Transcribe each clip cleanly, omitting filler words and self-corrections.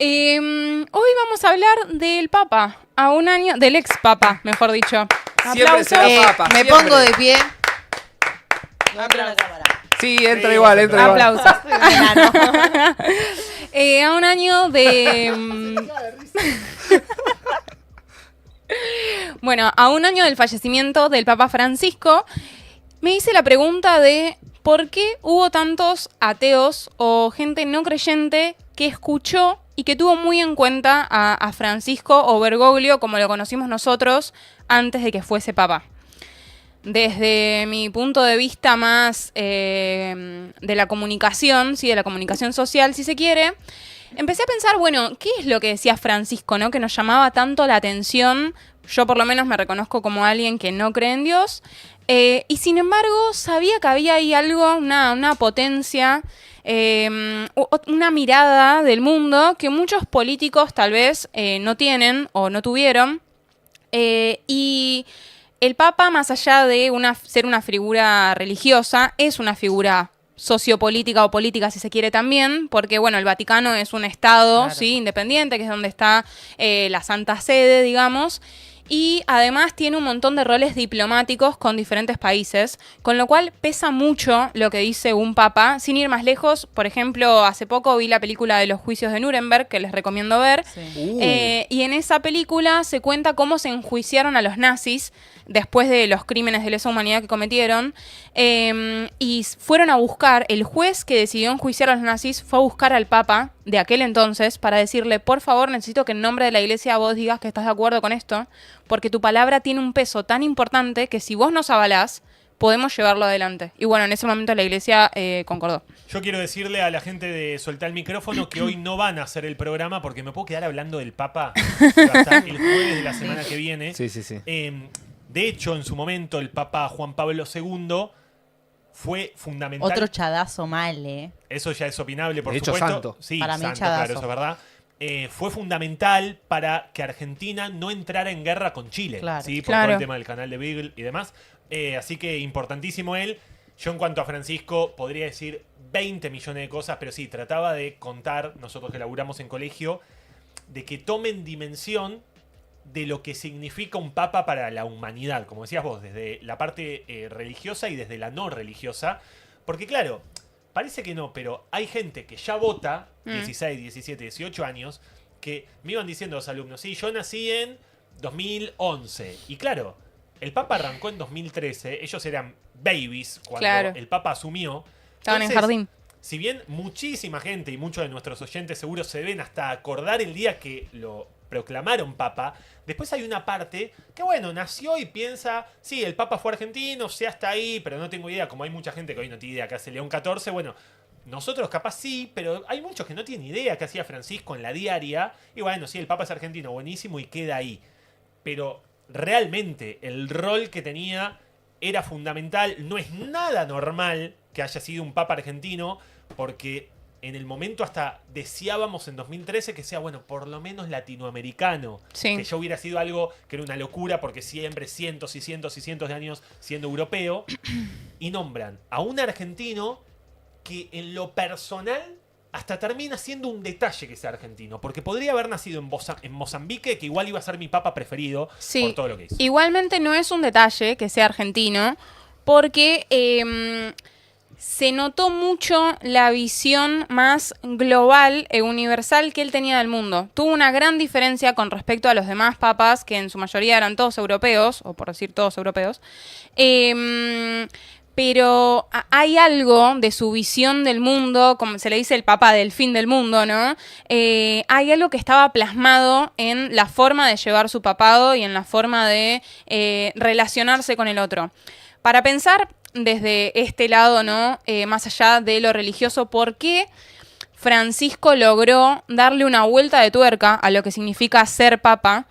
Hoy vamos a hablar del Papa, a un año, del ex Papa, mejor dicho. Siempre será Papa. Me siempre. pongo de pie. No entra la cámara. Sí, entra igual, entra igual. Aplausos. A un año de... Bueno, a un año del fallecimiento del Papa Francisco, me hice la pregunta de por qué hubo tantos ateos o gente no creyente que escuchó y que tuvo muy en cuenta a Francisco o Bergoglio, como lo conocimos nosotros, antes de que fuese Papa. Desde mi punto de vista más de la comunicación, ¿sí? De la comunicación social, si se quiere, empecé a pensar, bueno, ¿qué es lo que decía Francisco, ¿no? Que nos llamaba tanto la atención? Yo por lo menos me reconozco como alguien que no cree en Dios. Y sin embargo, sabía que había ahí algo, una potencia, una mirada del mundo que muchos políticos tal vez no tienen o no tuvieron. Y el Papa, más allá de ser una figura religiosa, es una figura sociopolítica o política, si se quiere también, porque bueno, el Vaticano es un estado, Claro. ¿sí? Independiente, que es donde está la Santa Sede, digamos. Y además tiene un montón de roles diplomáticos con diferentes países, con lo cual pesa mucho lo que dice un papa. Sin ir más lejos, por ejemplo, hace poco vi la película de los juicios de Nuremberg, que les recomiendo ver, Sí. y en esa película se cuenta cómo se enjuiciaron a los nazis después de los crímenes de lesa humanidad que cometieron, y fueron a buscar, el juez que decidió enjuiciar a los nazis fue a buscar al papa de aquel entonces para decirle, por favor, necesito que en nombre de la iglesia vos digas que estás de acuerdo con esto, porque tu palabra tiene un peso tan importante que si vos nos avalás, podemos llevarlo adelante. Y bueno, en ese momento la iglesia concordó. Yo quiero decirle a la gente de Soltar el Micrófono que hoy no van a hacer el programa porque me puedo quedar hablando del Papa hasta el jueves de la semana que viene. Sí, sí, sí. De hecho, en su momento, el Papa Juan Pablo II fue fundamental. Otro chadazo mal, ¿eh? Eso ya es opinable, por De hecho, supuesto. santo. Sí, Para mí, santo, chadazo. claro, eso es verdad. Fue fundamental para que Argentina no entrara en guerra con Chile. Claro. ¿sí? Por Claro. todo el tema del canal de Beagle y demás. Así que importantísimo él. Yo en cuanto a Francisco podría decir 20 millones de cosas, pero sí, trataba de contar, nosotros que laburamos en colegio, de que tomen dimensión de lo que significa un papa para la humanidad, como decías vos, desde la parte religiosa y desde la no religiosa. Porque claro, parece que no, pero hay gente que ya vota, 16, 17, 18 años, que me iban diciendo los alumnos, sí, yo nací en 2011. Y claro, el Papa arrancó en 2013, ellos eran babies cuando Claro. el Papa asumió. Estaban en Entonces, jardín. si bien muchísima gente y muchos de nuestros oyentes seguro se deben hasta acordar el día que lo proclamaron Papa, después hay una parte que, bueno, nació y piensa, sí, el Papa fue argentino, sé hasta ahí, pero no tengo idea, como hay mucha gente que hoy no tiene idea que hace León XIV, bueno, nosotros capaz sí, pero hay muchos que no tienen idea que hacía Francisco en la diaria, y bueno, sí, el Papa es argentino, buenísimo, y queda ahí. Pero realmente el rol que tenía era fundamental, no es nada normal que haya sido un Papa argentino, porque en el momento hasta deseábamos en 2013 que sea, bueno, por lo menos latinoamericano. Sí. Que ya hubiera sido algo que era una locura porque siempre cientos y cientos y cientos de años siendo europeo. Y nombran a un argentino que en lo personal hasta termina siendo un detalle que sea argentino. Porque podría haber nacido en Mozambique, que igual iba a ser mi papa preferido Sí. por todo lo que hizo. Igualmente no es un detalle que sea argentino, porque se notó mucho la visión más global e universal que él tenía del mundo. Tuvo una gran diferencia con respecto a los demás papas, que en su mayoría eran todos europeos, o por decir todos europeos. Pero hay algo de su visión del mundo, como se le dice el papa del fin del mundo, ¿no? Hay algo que estaba plasmado en la forma de llevar su papado y en la forma de relacionarse con el otro. Para pensar desde este lado, ¿no? Más allá de lo religioso, ¿por qué Francisco logró darle una vuelta de tuerca a lo que significa ser papa?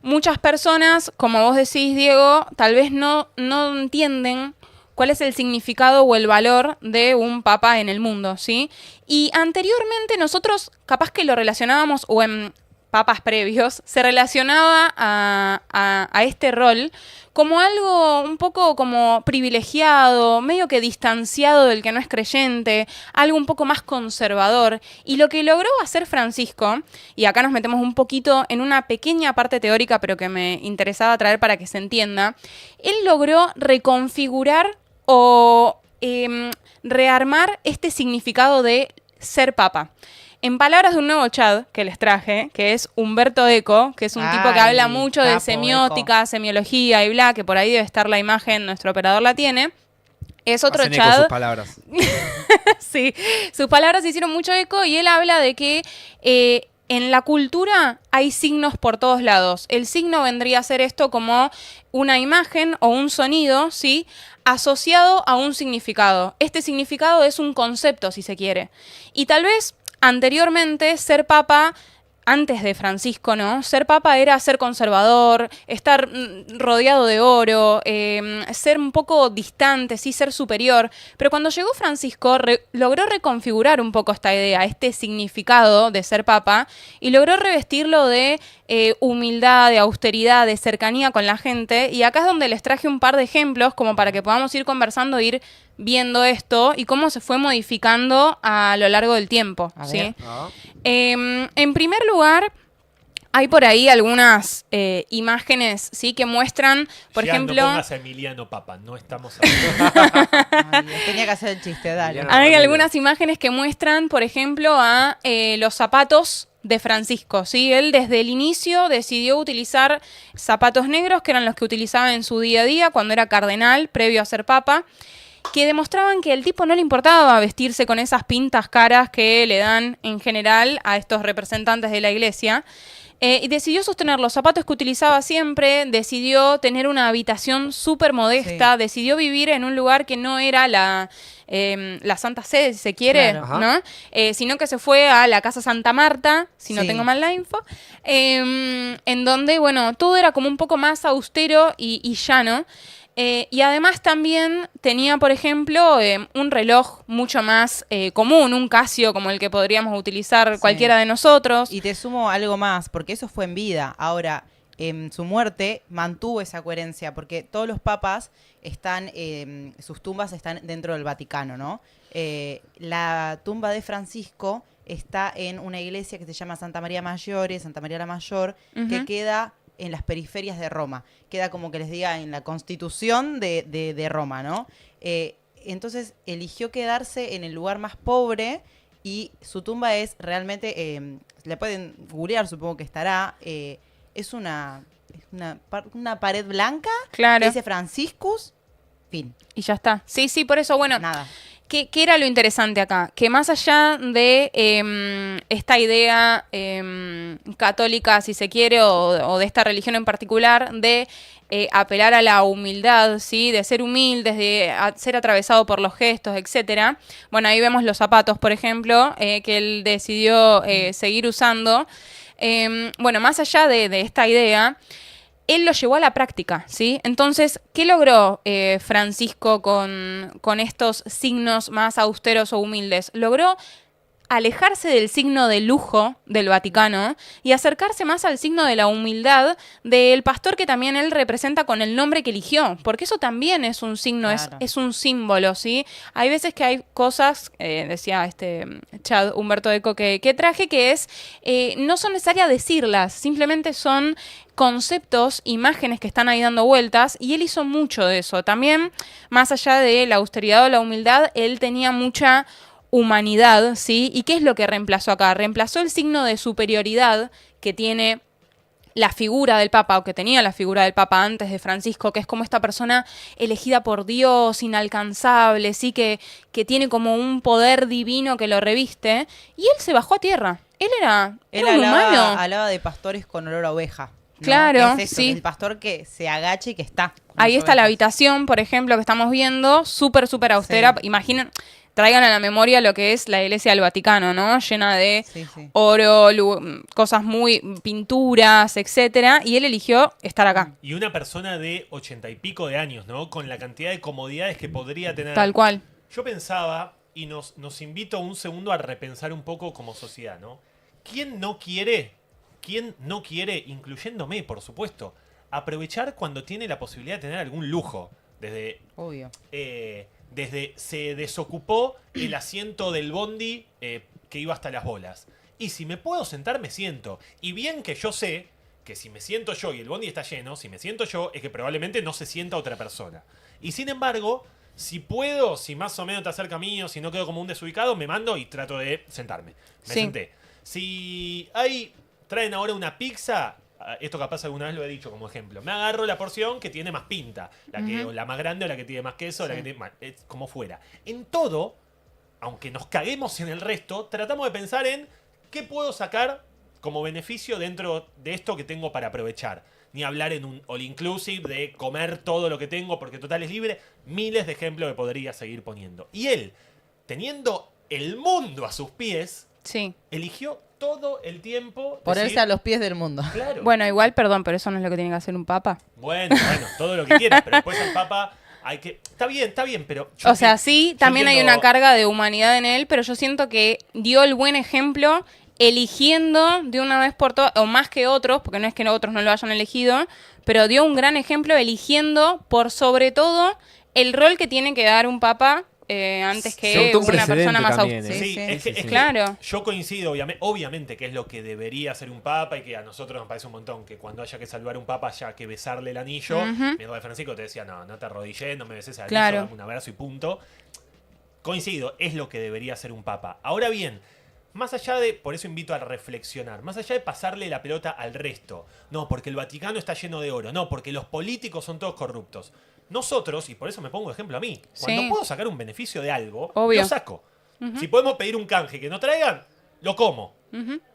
Muchas personas, como vos decís, Diego, tal vez no entienden cuál es el significado o el valor de un papa en el mundo, ¿sí? Y anteriormente nosotros capaz que lo relacionábamos, o en papas previos, se relacionaba a este rol como algo un poco como privilegiado, medio que distanciado del que no es creyente, algo un poco más conservador. Y lo que logró hacer Francisco, y acá nos metemos un poquito en una pequeña parte teórica, pero que me interesaba traer para que se entienda, él logró reconfigurar o rearmar este significado de ser papa. En palabras de un nuevo chat que les traje, que es Humberto Eco, que es un tipo que habla mucho de semiótica, semiología y bla, que por ahí debe estar la imagen, nuestro operador la tiene. Es otro Hacen eco chat. sus palabras. Sí, sus palabras hicieron mucho eco y él habla de que en la cultura hay signos por todos lados. El signo vendría a ser esto como una imagen o un sonido, ¿sí?, asociado a un significado. Este significado es un concepto, si se quiere. Y tal vez anteriormente ser papa, antes de Francisco, ¿no? Ser papa era ser conservador, estar rodeado de oro, ser un poco distante, sí, ser superior. Pero cuando llegó Francisco, logró reconfigurar un poco esta idea, este significado de ser papa, y logró revestirlo de humildad, de austeridad, de cercanía con la gente. Y acá es donde les traje un par de ejemplos, como para que podamos ir conversando, ir viendo esto y cómo se fue modificando a lo largo del tiempo, ¿sí? En primer lugar, hay por ahí algunas imágenes, ¿sí?, que muestran, por ejemplo... No pongas a Emiliano Papa, no estamos hablando. Ay, tenía que hacer el chiste, dale. Hay algunas imágenes que muestran, por ejemplo, a los zapatos de Francisco, ¿sí? Él desde el inicio decidió utilizar zapatos negros, que eran los que utilizaba en su día a día cuando era cardenal, previo a ser papa, que demostraban que al tipo no le importaba vestirse con esas pintas caras que le dan en general a estos representantes de la iglesia. Y decidió sostener los zapatos que utilizaba siempre, decidió tener una habitación súper modesta, sí, decidió vivir en un lugar que no era la Santa Sede, si se quiere, claro, ¿no? Sino que se fue a la Casa Santa Marta, si no tengo mal la info, en donde, bueno, todo era como un poco más austero y llano. Y además también tenía, por ejemplo, un reloj mucho más común, un Casio como el que podríamos utilizar cualquiera de nosotros. Y te sumo algo más, porque eso fue en vida. Ahora, en su muerte mantuvo esa coherencia, porque todos los papas están, sus tumbas están dentro del Vaticano, ¿no? La tumba de Francisco está en una iglesia que se llama Santa María Maggiore, Santa María la Mayor, que queda en las periferias de Roma. Queda como que les diga en la Constitución de Roma, ¿no? Entonces eligió quedarse en el lugar más pobre y su tumba es realmente, le pueden googlear, supongo que estará, es una pared blanca, claro, que dice Franciscus, fin. Y ya está. Sí, sí, por eso, bueno, nada. ¿Qué era lo interesante acá? Que más allá de esta idea católica, si se quiere, o de esta religión en particular, de apelar a la humildad, ¿sí?, de ser humildes, de ser atravesado por los gestos, etcétera. Bueno, ahí vemos los zapatos, por ejemplo, que él decidió seguir usando. Bueno, más allá de esta idea, él lo llevó a la práctica, ¿sí? Entonces, ¿qué logró Francisco con estos signos más austeros o humildes? Logró alejarse del signo de lujo del Vaticano y acercarse más al signo de la humildad del pastor que también él representa con el nombre que eligió, porque eso también es un signo, claro, es un símbolo, ¿sí? Hay veces que hay cosas, decía este Chad Humberto Eco que traje, que es, no son necesarias decirlas, simplemente son conceptos, imágenes que están ahí dando vueltas, y él hizo mucho de eso. También, más allá de la austeridad o la humildad, él tenía mucha humanidad, ¿sí? ¿Y qué es lo que reemplazó acá? Reemplazó el signo de superioridad que tiene la figura del Papa, o que tenía la figura del Papa antes de Francisco, que es como esta persona elegida por Dios, inalcanzable, ¿sí? Que tiene como un poder divino que lo reviste, y él se bajó a tierra. Él era un humano. Hablaba de pastores con olor a oveja, ¿no? Claro, es eso, sí. El pastor que se agacha y que está. Ahí está la habitación, por ejemplo, que estamos viendo, súper austera. Sí. Imaginen, traigan a la memoria lo que es la iglesia del Vaticano, ¿no? Llena de oro, cosas muy, pinturas, etcétera. Y él eligió estar acá. Y una persona de 80 y pico de años, ¿no? Con la cantidad de comodidades que podría tener. Tal cual. Yo pensaba, y nos invito un segundo a repensar un poco como sociedad, ¿no? ¿Quién no quiere ¿quién no quiere, incluyéndome, por supuesto, aprovechar cuando tiene la posibilidad de tener algún lujo? Obvio. Desde se desocupó el asiento del bondi que iba hasta las bolas. Y si me puedo sentar, me siento. Y bien que yo sé que si me siento yo y el bondi está lleno, si me siento yo, es que probablemente no se sienta otra persona. Y sin embargo, si puedo, si más o menos está cerca mío, si no quedo como un desubicado, me mando y trato de sentarme. Me senté. Si traen ahora una pizza, esto capaz alguna vez lo he dicho como ejemplo, me agarro la porción que tiene más pinta, o la más grande o la que tiene más queso, o la que tiene más, como fuera. En todo, aunque nos caguemos en el resto, tratamos de pensar en qué puedo sacar como beneficio dentro de esto que tengo para aprovechar. Ni hablar en un all inclusive de comer todo lo que tengo porque total es libre. Miles de ejemplos que podría seguir poniendo. Y él, teniendo el mundo a sus pies, eligió todo el tiempo ponerse a los pies del mundo. Claro. Bueno, igual, perdón, pero eso no es lo que tiene que hacer un papa. Bueno, todo lo que quieras, pero después el papa hay que... Está bien, pero... O sea, sí, también hay una carga de humanidad en él, pero yo siento que dio el buen ejemplo eligiendo de una vez por todas, o más que otros, porque no es que otros no lo hayan elegido, pero dio un gran ejemplo eligiendo por sobre todo el rol que tiene que dar un papa antes que una persona más es que claro. Yo coincido, obviamente, que es lo que debería hacer un papa y que a nosotros nos parece un montón que cuando haya que salvar a un papa haya que besarle el anillo. Mi hermano Francisco te decía, no te arrodillé, no me beses el anillo, dame un abrazo y punto. Coincido, es lo que debería hacer un papa. Ahora bien, más allá de, por eso invito a reflexionar, más allá de pasarle la pelota al resto, no, porque el Vaticano está lleno de oro, no, porque los políticos son todos corruptos. Nosotros, y por eso me pongo ejemplo a mí, cuando puedo sacar un beneficio de algo, lo saco. Si podemos pedir un canje que no traigan, lo como.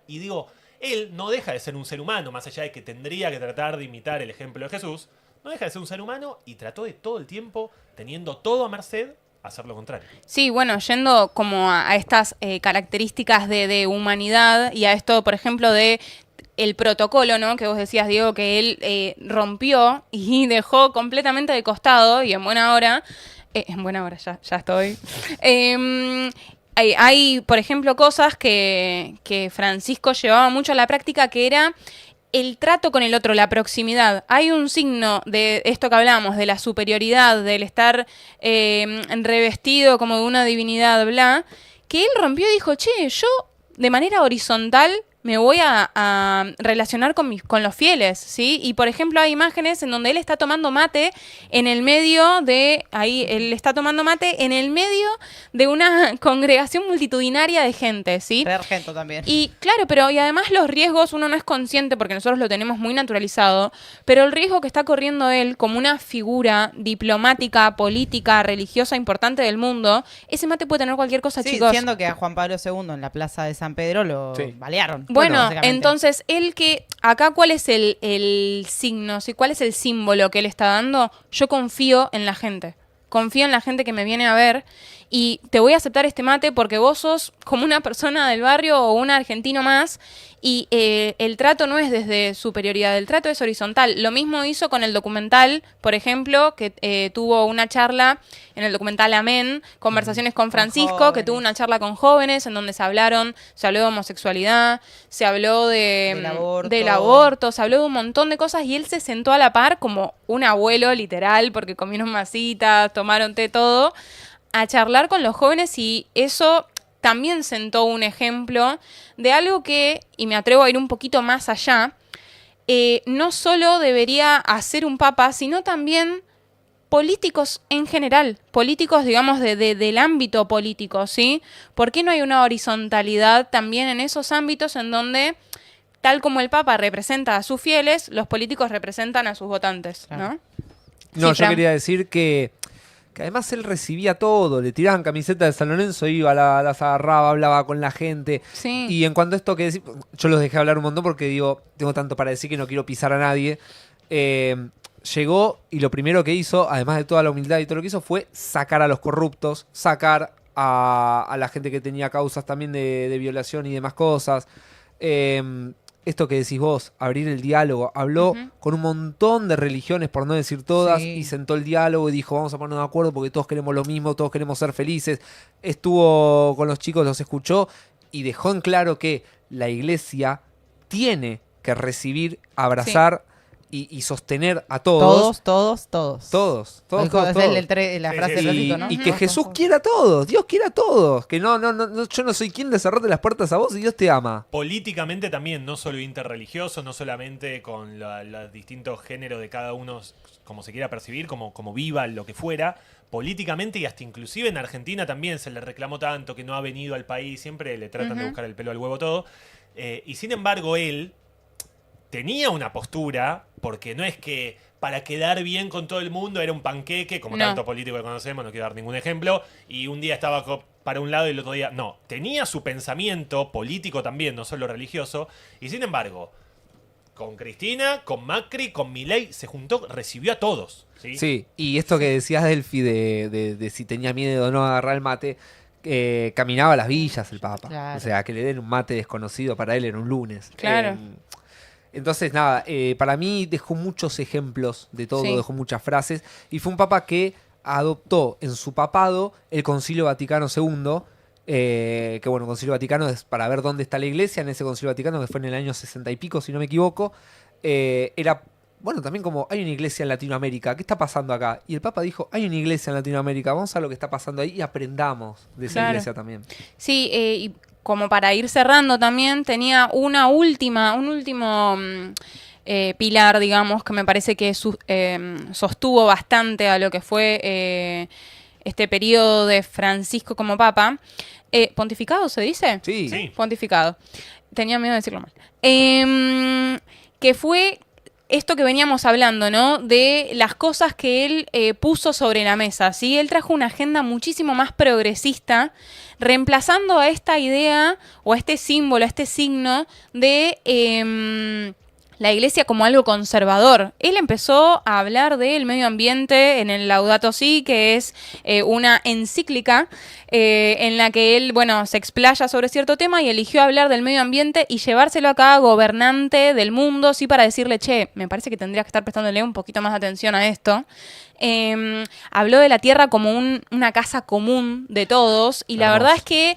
Y digo, él no deja de ser un ser humano, más allá de que tendría que tratar de imitar el ejemplo de Jesús, no deja de ser un ser humano y trató de todo el tiempo, teniendo todo a merced, hacer lo contrario. Sí, bueno, yendo como a estas características de humanidad y a esto, por ejemplo, de el protocolo, ¿no? Que vos decías, Diego, que él rompió y dejó completamente de costado y en buena hora, ya estoy. Hay, por ejemplo, cosas que Francisco llevaba mucho a la práctica, que era el trato con el otro, la proximidad. Hay un signo de esto que hablábamos, de la superioridad, del estar revestido como de una divinidad, bla, que él rompió y dijo, che, yo de manera horizontal me voy a relacionar con los fieles, ¿sí? Y, por ejemplo, hay imágenes en donde él está tomando mate en el medio de... él está tomando mate en el medio de una congregación multitudinaria de gente, ¿sí? De Argento también. Y, claro, y además los riesgos uno no es consciente porque nosotros lo tenemos muy naturalizado, pero el riesgo que está corriendo él como una figura diplomática, política, religiosa importante del mundo, ese mate puede tener cualquier cosa, chicos. Siendo que a Juan Pablo II en la plaza de San Pedro lo balearon. Bueno, entonces, acá, ¿cuál es el signo? ¿Sí? ¿Cuál es el símbolo que él está dando? Yo confío en la gente. Confío en la gente que me viene a ver y te voy a aceptar este mate porque vos sos como una persona del barrio o un argentino más y el trato no es desde superioridad, el trato es horizontal. Lo mismo hizo con el documental, por ejemplo, que tuvo una charla en el documental Amén, Conversaciones con Francisco, que tuvo una charla con jóvenes en donde se habló de homosexualidad, se habló del aborto, se habló de un montón de cosas y él se sentó a la par como un abuelo literal porque comieron masitas, tomaron té, todo, a charlar con los jóvenes y eso también sentó un ejemplo de algo que, y me atrevo a ir un poquito más allá, no solo debería hacer un papa, sino también políticos en general, políticos, digamos, del ámbito político, ¿sí? ¿Por qué no hay una horizontalidad también en esos ámbitos en donde, tal como el papa representa a sus fieles, los políticos representan a sus votantes, ¿no? No, yo quería decir que además él recibía todo, le tiraban camiseta de San Lorenzo, iba, las agarraba, hablaba con la gente. Sí. Y en cuanto a esto que decís, yo los dejé hablar un montón porque digo, tengo tanto para decir que no quiero pisar a nadie. Llegó y lo primero que hizo, además de toda la humildad y todo lo que hizo, fue sacar a los corruptos, sacar a la gente que tenía causas también de violación y demás cosas. Esto que decís vos, abrir el diálogo, habló con un montón de religiones, por no decir todas, y sentó el diálogo y dijo, vamos a ponernos de acuerdo porque todos queremos lo mismo, todos queremos ser felices. Estuvo con los chicos, los escuchó y dejó en claro que la iglesia tiene que recibir, abrazar y sostener a todos. Todos. Todos. La Sí, frase sí, del sí. clásico, ¿no? Y que Jesús quiera a todos, Dios quiera a todos. Que no, yo no soy quien de cerrarte las puertas a vos y Dios te ama. Políticamente también, no solo interreligioso, no solamente con los distintos géneros de cada uno, como se quiera percibir, como viva, lo que fuera. Políticamente y hasta inclusive en Argentina también se le reclamó tanto que no ha venido al país, siempre le tratan de buscar el pelo al huevo todo. Y sin embargo él tenía una postura, porque no es que para quedar bien con todo el mundo era un panqueque, como No. tanto político que conocemos, no quiero dar ningún ejemplo, y un día estaba para un lado y el otro día... No, tenía su pensamiento político también, no solo religioso, y sin embargo, con Cristina, con Macri, con Milei, se juntó, recibió a todos. Sí, Sí, y esto que decías, Delphi, de si tenía miedo o no a agarrar el mate, caminaba a las villas el Papa. Claro. O sea, que le den un mate desconocido para él era un lunes. Claro. Entonces, nada, para mí dejó muchos ejemplos de todo, Sí. dejó muchas frases, y fue un papa que adoptó en su papado el Concilio Vaticano II, que bueno, Concilio Vaticano es para ver dónde está la iglesia, en ese Concilio Vaticano, que fue en el año 60 y pico, si no me equivoco, era, bueno, también como hay una iglesia en Latinoamérica, ¿qué está pasando acá? Y el Papa dijo, hay una iglesia en Latinoamérica, vamos a ver lo que está pasando ahí y aprendamos de esa Claro. iglesia también. Sí, y como para ir cerrando también, tenía un último pilar, digamos, que me parece que sostuvo bastante a lo que fue este periodo de Francisco como papa. ¿Pontificado se dice? Sí, Sí. Pontificado. Tenía miedo de decirlo mal. Que fue esto que veníamos hablando, ¿no? De las cosas que él puso sobre la mesa, ¿sí? Él trajo una agenda muchísimo más progresista, reemplazando a esta idea o a este símbolo, a este signo de la iglesia como algo conservador. Él empezó a hablar del medio ambiente en el Laudato Si, que es una encíclica en la que él, bueno, se explaya sobre cierto tema y eligió hablar del medio ambiente y llevárselo a cada gobernante del mundo, sí, para decirle, che, me parece que tendrías que estar prestándole un poquito más de atención a esto. Habló de la tierra como una casa común de todos y la Hermoso. verdad es que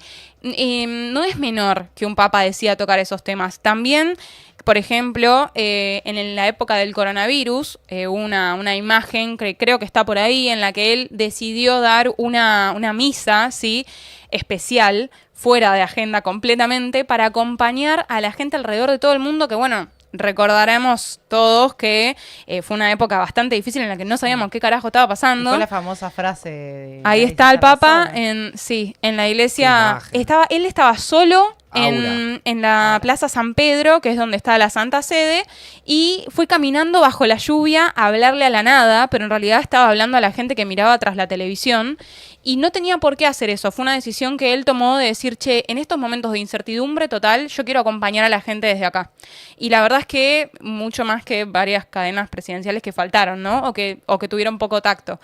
no es menor que un papa decida tocar esos temas. También, por ejemplo, en la época del coronavirus, una imagen que creo que está por ahí, en la que él decidió dar una misa, ¿sí?, especial, fuera de agenda completamente, para acompañar a la gente alrededor de todo el mundo, que bueno, recordaremos todos que fue una época bastante difícil en la que no sabíamos qué carajo estaba pasando. Fue la famosa frase de... Ahí "Nadie está se el Papa, razona". en la iglesia. Qué imagen. Él estaba solo Aura. en la Plaza San Pedro, que es donde está la Santa Sede, y fue caminando bajo la lluvia a hablarle a la nada, pero en realidad estaba hablando a la gente que miraba tras la televisión, y no tenía por qué hacer eso. Fue una decisión que él tomó de decir, che, en estos momentos de incertidumbre total, yo quiero acompañar a la gente desde acá. Y la verdad es que mucho más que varias cadenas presidenciales que faltaron, ¿no? O que tuvieron poco tacto.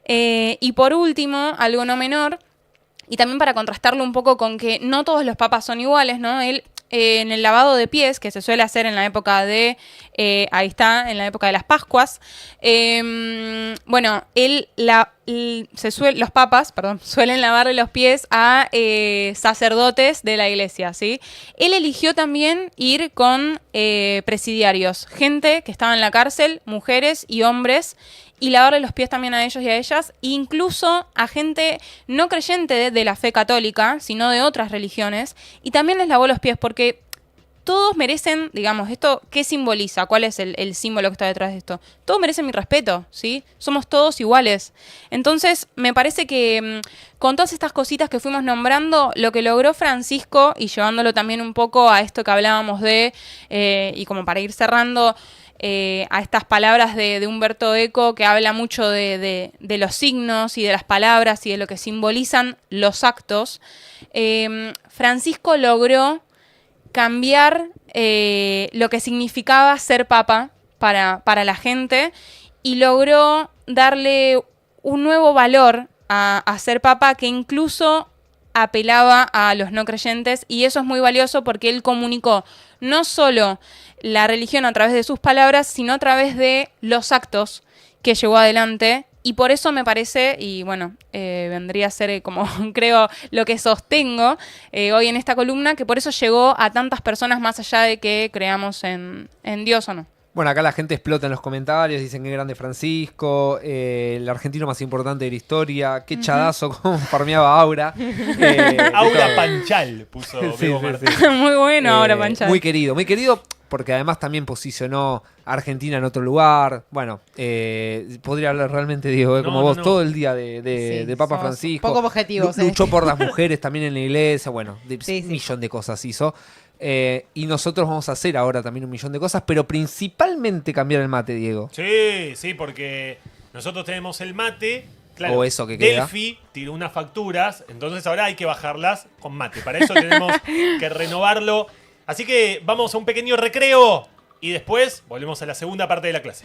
Y por último, algo no menor, y también para contrastarlo un poco con que no todos los papas son iguales, ¿no? Él, en el lavado de pies, que se suele hacer en la época de... ahí está, en la época de las Pascuas. Bueno, los papas, perdón, suelen lavarle los pies a sacerdotes de la iglesia, ¿sí? Él eligió también ir con presidiarios, gente que estaba en la cárcel, mujeres y hombres, y lavarle los pies también a ellos y a ellas, incluso a gente no creyente de la fe católica, sino de otras religiones, y también les lavó los pies porque todos merecen, digamos, esto, ¿qué simboliza? ¿Cuál es el símbolo que está detrás de esto? Todos merecen mi respeto, ¿sí? Somos todos iguales. Entonces, me parece que con todas estas cositas que fuimos nombrando, lo que logró Francisco, y llevándolo también un poco a esto que hablábamos y como para ir cerrando, a estas palabras de Humberto Eco, que habla mucho de los signos y de las palabras y de lo que simbolizan los actos, Francisco logró cambiar lo que significaba ser papa para la gente y logró darle un nuevo valor a ser papa que incluso apelaba a los no creyentes, y eso es muy valioso porque él comunicó no solo la religión a través de sus palabras, sino a través de los actos que llevó adelante Y por eso me parece, y bueno, vendría a ser como creo lo que sostengo hoy en esta columna, que por eso llegó a tantas personas más allá de que creamos en Dios o no. Bueno, acá la gente explota en los comentarios, dicen que grande Francisco, el argentino más importante de la historia, qué chadazo cómo farmeaba Aura. Aura Panchal puso Sí, Bebo sí, Martín. sí. Muy bueno ahora, Panchal. Muy querido, porque además también posicionó a Argentina en otro lugar. Bueno, podría hablar realmente, Diego, como vos, todo el día de Sí, Papa somos Francisco. poco objetivos, Luchó por las mujeres también en la iglesia, bueno, Sí, sí. un millón de cosas hizo. Y nosotros vamos a hacer ahora también un millón de cosas, pero principalmente cambiar el mate, Diego. Sí, porque nosotros tenemos el mate. Claro, O eso que queda. Delphi tiró unas facturas, entonces ahora hay que bajarlas con mate. Para eso tenemos que renovarlo. Así que vamos a un pequeño recreo y después volvemos a la segunda parte de la clase.